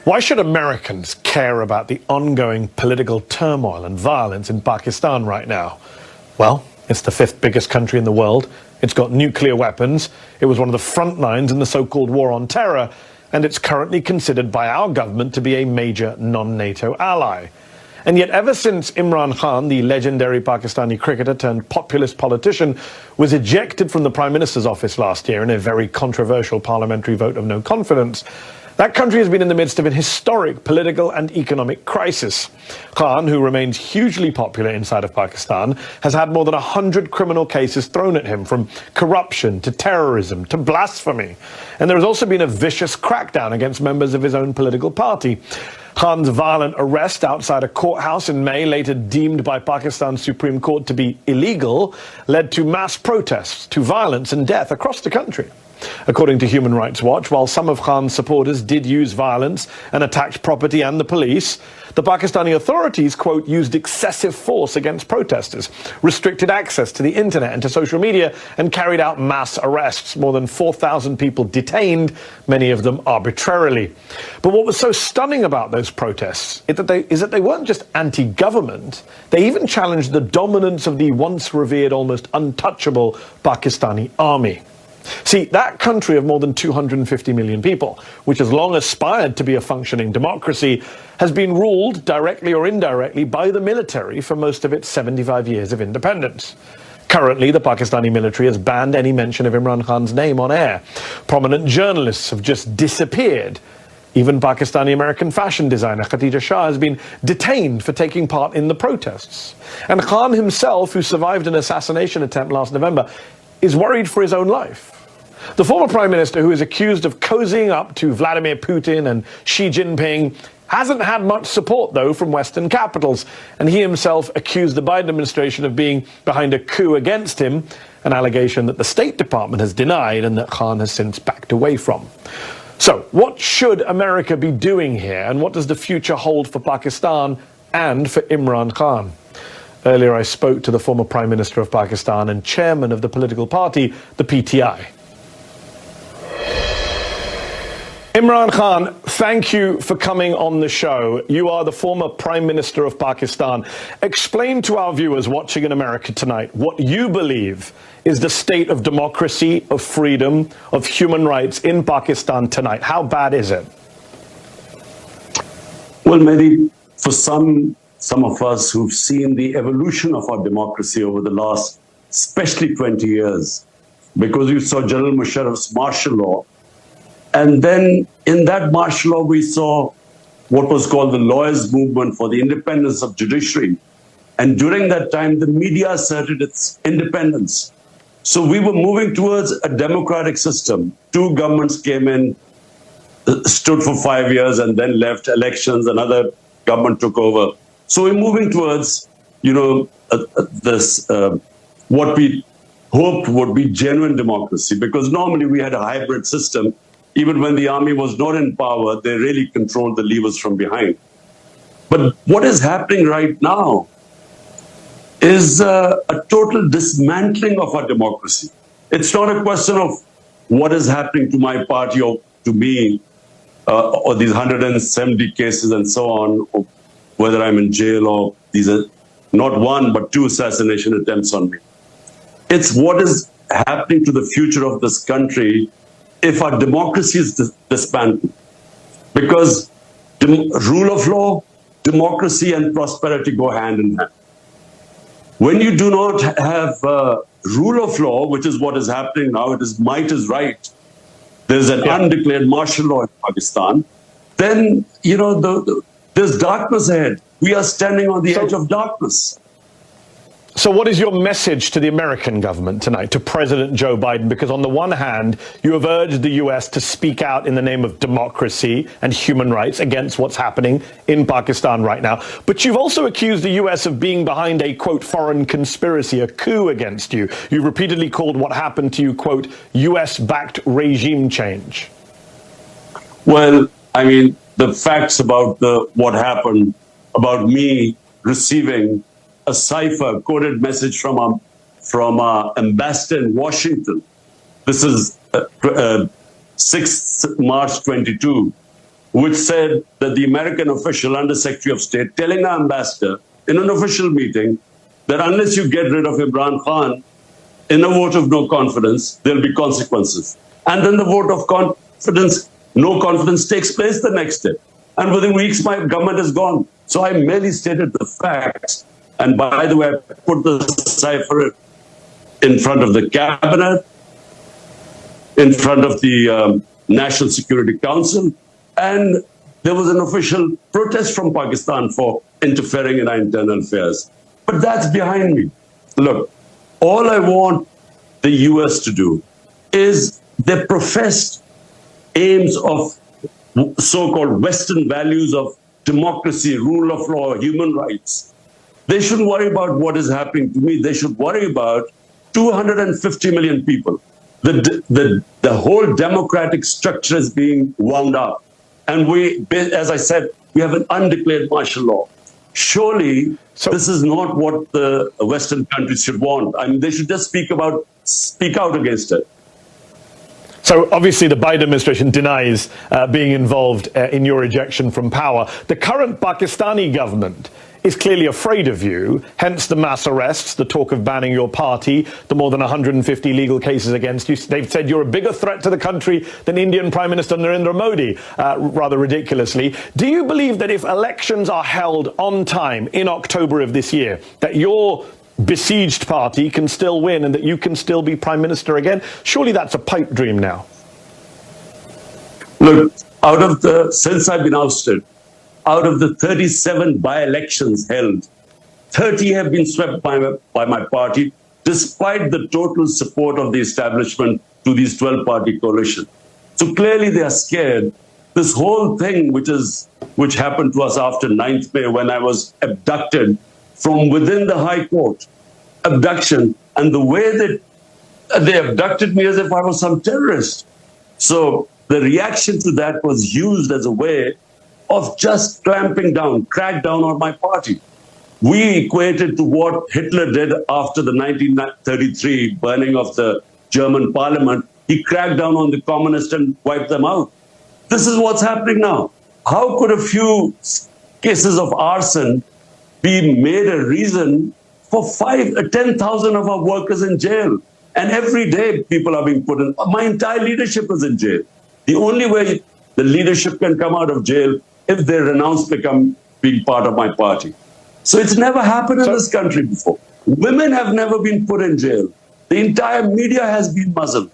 Why should Americans care about the ongoing political turmoil and violence in Pakistan right now? Well, it's the fifth biggest country in the world. It's got nuclear weapons. It was one of the front lines in the so-called war on terror. And it's currently considered by our government to be a major non-NATO ally. And yet ever since Imran Khan, the legendary Pakistani cricketer turned populist politician, was ejected from the Prime Minister's office last year in a very controversial parliamentary vote of no confidence, that country has been in the midst of an historic political and economic crisis. Khan, who remains hugely popular inside of Pakistan, has had more than 100 criminal cases thrown at him, from corruption to terrorism to blasphemy. And there has also been a vicious crackdown against members of his own political party. Khan's violent arrest outside a courthouse in May, later deemed by Pakistan's Supreme Court to be illegal, led to mass protests, to violence and death across the country. According to Human Rights Watch, while some of Khan's supporters did use violence and attacked property and the police, the Pakistani authorities, quote, used excessive force against protesters, restricted access to the internet and to social media, and carried out mass arrests. More than 4,000 people detained, many of them arbitrarily. But what was so stunning about those protests is that they weren't just anti-government. They even challenged the dominance of the once revered, almost untouchable Pakistani army. See, that country of more than 250 million people, which has long aspired to be a functioning democracy, has been ruled, directly or indirectly, by the military for most of its 75 years of independence. Currently, the Pakistani military has banned any mention of Imran Khan's name on air. Prominent journalists have just disappeared. Even Pakistani-American fashion designer Khatija Shah has been detained for taking part in the protests. And Khan himself, who survived an assassination attempt last November, is worried for his own life. The former prime minister, who is accused of cozying up to Vladimir Putin and Xi Jinping, hasn't had much support, though, from Western capitals, and he himself accused the Biden administration of being behind a coup against him, an allegation that the State Department has denied and that Khan has since backed away from. So, what should America be doing here, and what does the future hold for Pakistan and for Imran Khan? Earlier, I spoke to the former Prime Minister of Pakistan and chairman of the political party, the PTI. Imran Khan, thank you for coming on the show. You are the former Prime Minister of Pakistan. Explain to our viewers watching in America tonight what you believe is the state of democracy, of freedom, of human rights in Pakistan tonight. How bad is it? Well, Mehdi, for some of us who've seen the evolution of our democracy over the last, especially 20 years, because you saw General Musharraf's martial law, and then in that martial law, we saw what was called the lawyers' movement for the independence of judiciary. And during that time, the media asserted its independence. So we were moving towards a democratic system. Two governments came in, stood for 5 years, and then left elections. Another government took over. So we're moving towards, what we hoped would be genuine democracy, because normally we had a hybrid system. Even when the army was not in power, they really controlled the levers from behind. But what is happening right now is a total dismantling of our democracy. It's not a question of what is happening to my party or to me, or these 170 cases and so on, or whether I'm in jail, or these are not one, but two assassination attempts on me. It's what is happening to the future of this country if our democracy is disbanded. Because rule of law, democracy and prosperity go hand in hand. When you do not have rule of law, which is what is happening now, it is might is right. There's an undeclared martial law in Pakistan. Then, there's darkness ahead. We are standing on the edge of darkness. So what is your message to the American government tonight, to President Joe Biden? Because on the one hand, you have urged the U.S. to speak out in the name of democracy and human rights against what's happening in Pakistan right now. But you've also accused the U.S. of being behind a, quote, foreign conspiracy, a coup against you. You've repeatedly called what happened to you, quote, U.S.-backed regime change. Well, I mean, the facts about what happened, about me receiving a cipher coded message from our ambassador in Washington. This is 6th March 22. which said that the American official, Under Secretary of State, telling our ambassador in an official meeting that unless you get rid of Imran Khan in a vote of no confidence, there'll be consequences. And then the vote of confidence, no confidence, takes place the next day. And within weeks, my government is gone. So I merely stated the facts. And by the way, I put the cipher in front of the cabinet, in front of the National Security Council, and there was an official protest from Pakistan for interfering in our internal affairs. But that's behind me. Look, all I want the US to do is their professed aims of so-called Western values of democracy, rule of law, human rights. They shouldn't worry about what is happening to me. They should worry about 250 million people. The whole democratic structure is being wound up. And we, as I said, we have an undeclared martial law. Surely, this is not what the Western countries should want. I mean, they should just speak out against it. So obviously the Biden administration denies being involved in your ejection from power. The current Pakistani government is clearly afraid of you, hence the mass arrests, the talk of banning your party, the more than 150 legal cases against you. They've said you're a bigger threat to the country than Indian Prime Minister Narendra Modi, rather ridiculously. Do you believe that if elections are held on time in October of this year, that your besieged party can still win and that you can still be Prime Minister again? Surely that's a pipe dream now. Look, since I've been ousted, out of the 37 by-elections held, 30 have been swept by my party, despite the total support of the establishment to these 12-party coalition. So clearly they are scared. This whole thing, which happened to us after 9th May, when I was abducted from within the High Court, abduction, and the way that they abducted me as if I was some terrorist. So the reaction to that was used as a way of just clamping down, crack down on my party. We equated to what Hitler did after the 1933 burning of the German parliament. He cracked down on the communists and wiped them out. This is what's happening now. How could a few cases of arson be made a reason for 10,000 of our workers in jail? And every day people are being put in. My entire leadership is in jail. The only way the leadership can come out of jail if they renounce being part of my party. So it's never happened in this country before. Women have never been put in jail. The entire media has been muzzled.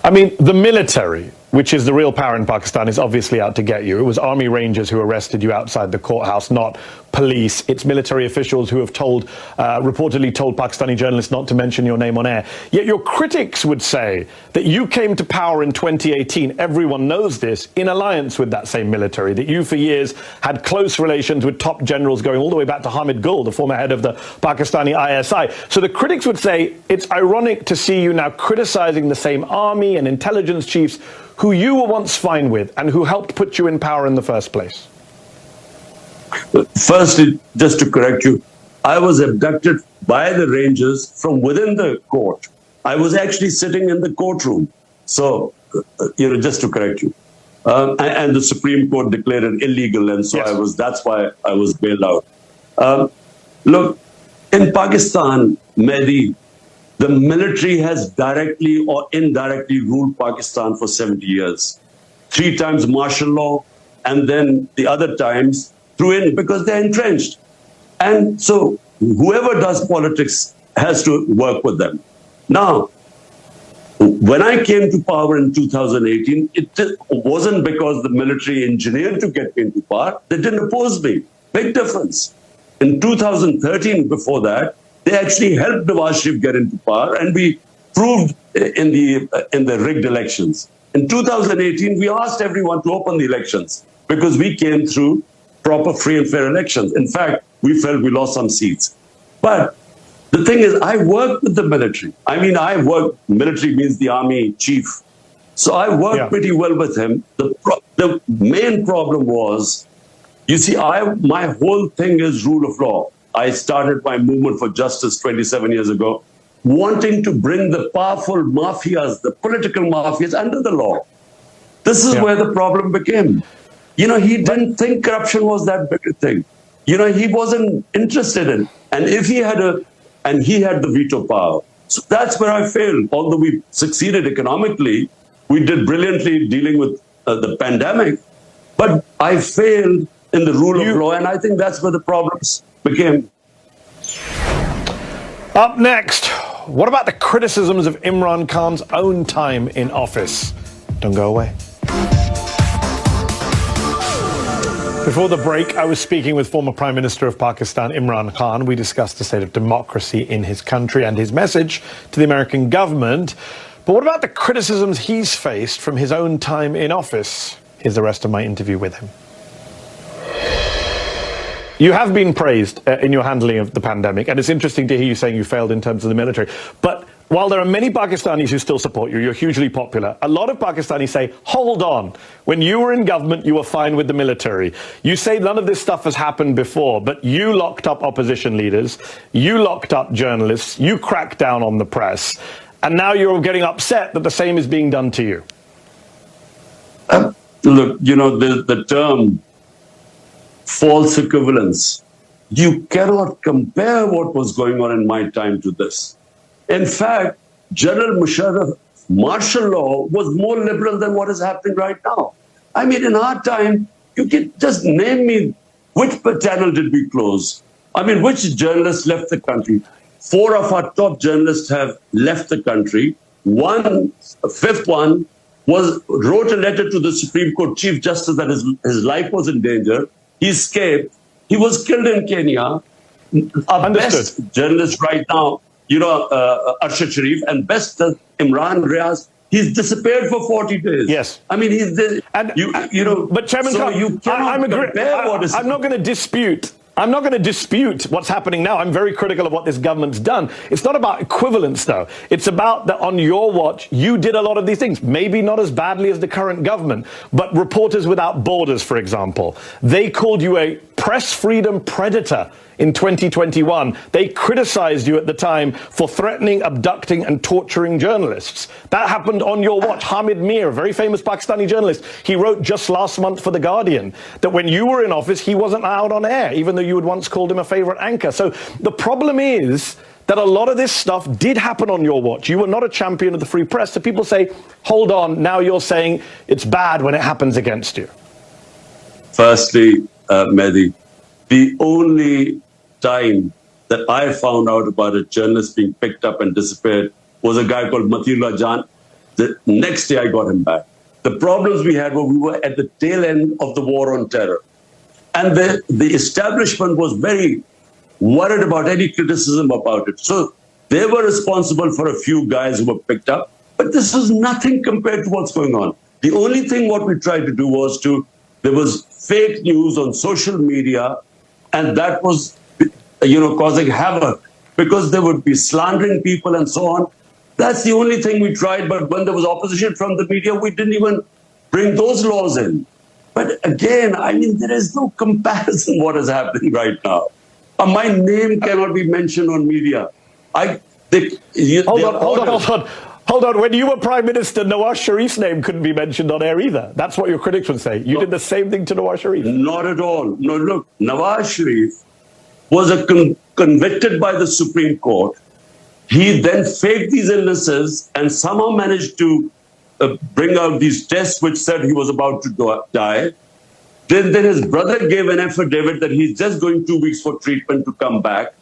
I mean, the military, which is the real power in Pakistan, is obviously out to get you. It was Army Rangers who arrested you outside the courthouse, not police. It's military officials who have reportedly told Pakistani journalists not to mention your name on air. Yet your critics would say that you came to power in 2018, everyone knows this, in alliance with that same military, that you for years had close relations with top generals going all the way back to Hamid Gul, the former head of the Pakistani ISI. So the critics would say it's ironic to see you now criticizing the same army and intelligence chiefs who you were once fine with and who helped put you in power in the first place. Firstly, just to correct you, I was abducted by the Rangers from within the court. I was actually sitting in the courtroom. So, just to correct you. And the Supreme Court declared it illegal, and so yes. That's why I was bailed out. Look, in Pakistan, Mehdi, the military has directly or indirectly ruled Pakistan for 70 years. 3 times martial law, and then the other times because they're entrenched. And so whoever does politics has to work with them. Now, when I came to power in 2018, it wasn't because the military engineered to get me into power. They didn't oppose me. Big difference. In 2013, before that, they actually helped Nawaz Sharif get into power, and we proved in the rigged elections. In 2018, we asked everyone to open the elections because we came through proper, free and fair elections. In fact, we felt we lost some seats. But the thing is, I worked with the military. I mean, military means the army chief. So I worked pretty well with him. The main problem was, you see, my whole thing is rule of law. I started my movement for justice 27 years ago, wanting to bring the powerful mafias, the political mafias, under the law. This is where the problem became. He didn't think corruption was that big a thing. He wasn't interested in. And if he had he had the veto power. So that's where I failed. Although we succeeded economically, we did brilliantly dealing with the pandemic, but I failed in the rule of law, and I think that's where the problems became. Up next, what about the criticisms of Imran Khan's own time in office? Don't go away. Before the break, I was speaking with former Prime Minister of Pakistan, Imran Khan. We discussed the state of democracy in his country and his message to the American government. But what about the criticisms he's faced from his own time in office? Here's the rest of my interview with him. You have been praised in your handling of the pandemic, and it's interesting to hear you saying you failed in terms of the military. But while there are many Pakistanis who still support you, you're hugely popular, a lot of Pakistanis say, hold on, when you were in government, you were fine with the military. You say none of this stuff has happened before, but you locked up opposition leaders, you locked up journalists, you cracked down on the press, and now you're getting upset that the same is being done to you. Look, the term false equivalence, you cannot compare what was going on in my time to this. In fact, General Musharraf's martial law was more liberal than what is happening right now. I mean, in our time, you can just name me which channel did we close? I mean, which journalists left the country? 4 of our top journalists have left the country. A fifth one, wrote a letter to the Supreme Court Chief Justice that his life was in danger. He escaped. He was killed in Kenya. Our best journalist right now, Arshad Sharif, and best Imran Riaz, he's disappeared for 40 days. Yes. I mean, But Chairman Khan, you cannot compare what is... I'm not going to dispute. I'm not going to dispute what's happening now. I'm very critical of what this government's done. It's not about equivalence, though. It's about that on your watch, you did a lot of these things. Maybe not as badly as the current government, but Reporters Without Borders, for example, they called you a press freedom predator in 2021. They criticized you at the time for threatening, abducting and torturing journalists. That happened on your watch. Hamid Mir, a very famous Pakistani journalist, he wrote just last month for The Guardian that when you were in office, he wasn't allowed on air, even though you had once called him a favorite anchor. So the problem is that a lot of this stuff did happen on your watch. You were not a champion of the free press. So people say, hold on, now you're saying it's bad when it happens against you. Firstly, Mehdi, the only time that I found out about a journalist being picked up and disappeared was a guy called Matiullah Jan. The next day I got him back. The problems we had were we were at the tail end of the war on terror. And the establishment was very worried about any criticism about it. So they were responsible for a few guys who were picked up. But this was nothing compared to what's going on. The only thing what we tried to do was there was fake news on social media, and that was causing havoc because they would be slandering people and so on. That's the only thing we tried. But when there was opposition from the media, we didn't even bring those laws in. But again, I mean, there is no comparison what is happening right now. My name cannot be mentioned on media. Hold on. When you were Prime Minister, Nawaz Sharif's name couldn't be mentioned on air either. That's what your critics would say. You did the same thing to Nawaz Sharif. Not at all. No, look, Nawaz Sharif was convicted by the Supreme Court. He then faked these illnesses and somehow managed to bring out these tests which said he was about to die. Then his brother gave an affidavit that he's just going 2 weeks for treatment to come back.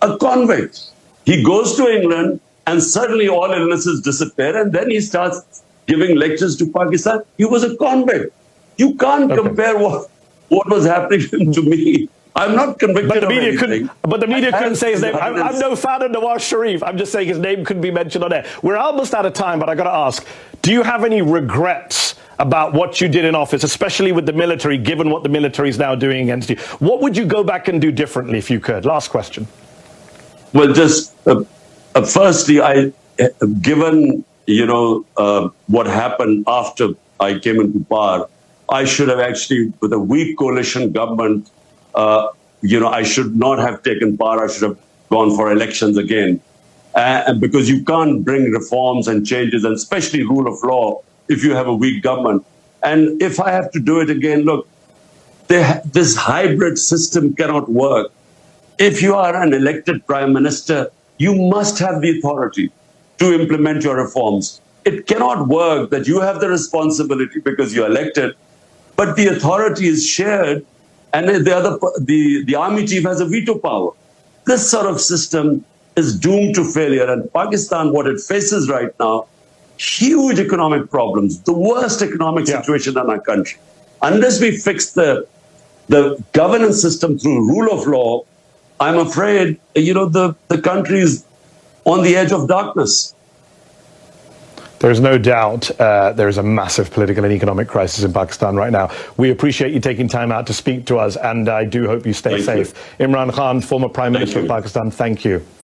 A convict. He goes to England and suddenly all illnesses disappear, and then he starts giving lectures to Pakistan. He was a convict. You can't compare what was happening to me. I'm not convicted of anything. But the media couldn't say his name. I'm no fan of Nawaz Sharif. I'm just saying his name couldn't be mentioned on air. We're almost out of time, but I got to ask, do you have any regrets about what you did in office, especially with the military, given what the military is now doing against you? What would you go back and do differently if you could? Last question. Well, just firstly, given what happened after I came into power, I should have actually, with a weak coalition government, I should not have taken power. I should have gone for elections again, because you can't bring reforms and changes, and especially rule of law, if you have a weak government. And if I have to do it again, look, this hybrid system cannot work. If you are an elected prime minister, you must have the authority to implement your reforms. It cannot work that you have the responsibility because you're elected, but the authority is shared and the army chief has a veto power. This sort of system is doomed to failure. And Pakistan, what it faces right now, huge economic problems, the worst economic situation in our country. Unless we fix the governance system through rule of law, I'm afraid, the country is on the edge of darkness. There is no doubt there is a massive political and economic crisis in Pakistan right now. We appreciate you taking time out to speak to us, and I do hope you stay safe. Imran Khan, former Prime Minister of Pakistan, thank you.